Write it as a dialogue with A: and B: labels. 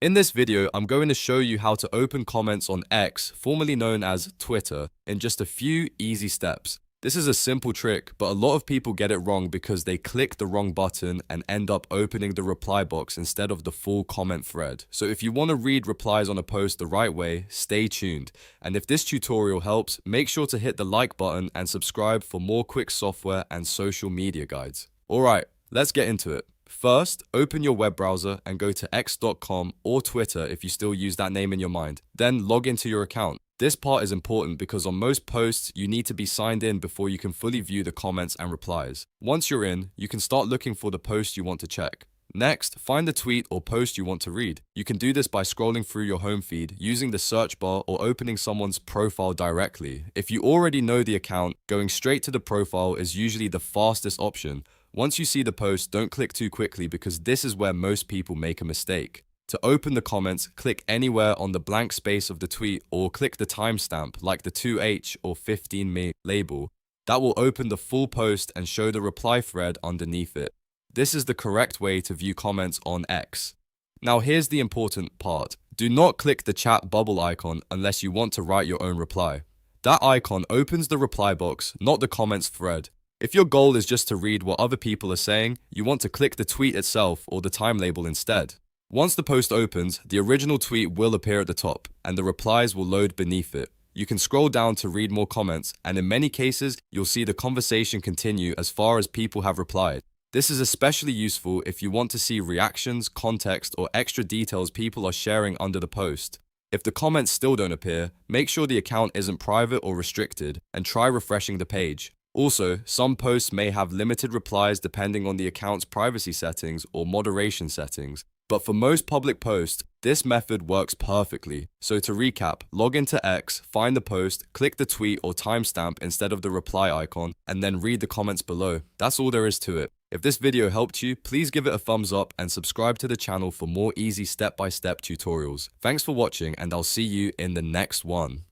A: In this video, I'm going to show you how to open comments on X, formerly known as Twitter, in just a few easy steps. This is a simple trick, but a lot of people get it wrong because they click the wrong button and end up opening the reply box instead of the full comment thread. So if you want to read replies on a post the right way, stay tuned. And if this tutorial helps, make sure to hit the like button and subscribe for more quick software and social media guides. Alright, let's get into it. First, open your web browser and go to x.com or Twitter if you still use that name in your mind. Then log into your account. This part is important because on most posts, you need to be signed in before you can fully view the comments and replies. Once you're in, you can start looking for the post you want to check. Next, find the tweet or post you want to read. You can do this by scrolling through your home feed, using the search bar, or opening someone's profile directly. If you already know the account, going straight to the profile is usually the fastest option. Once you see the post, don't click too quickly because this is where most people make a mistake. To open the comments, click anywhere on the blank space of the tweet or click the timestamp like the 2H or 15me label. That will open the full post and show the reply thread underneath it. This is the correct way to view comments on X. Now here's the important part. Do not click the chat bubble icon unless you want to write your own reply. That icon opens the reply box, not the comments thread. If your goal is just to read what other people are saying, you want to click the tweet itself or the time label instead. Once the post opens, the original tweet will appear at the top, and the replies will load beneath it. You can scroll down to read more comments, and in many cases, you'll see the conversation continue as far as people have replied. This is especially useful if you want to see reactions, context, or extra details people are sharing under the post. If the comments still don't appear, make sure the account isn't private or restricted, and try refreshing the page. Also, some posts may have limited replies depending on the account's privacy settings or moderation settings, but for most public posts, this method works perfectly. So to recap, log into X, find the post, click the tweet or timestamp instead of the reply icon, and then read the comments below. That's all there is to it. If this video helped you, please give it a thumbs up and subscribe to the channel for more easy step-by-step tutorials. Thanks for watching, and I'll see you in the next one.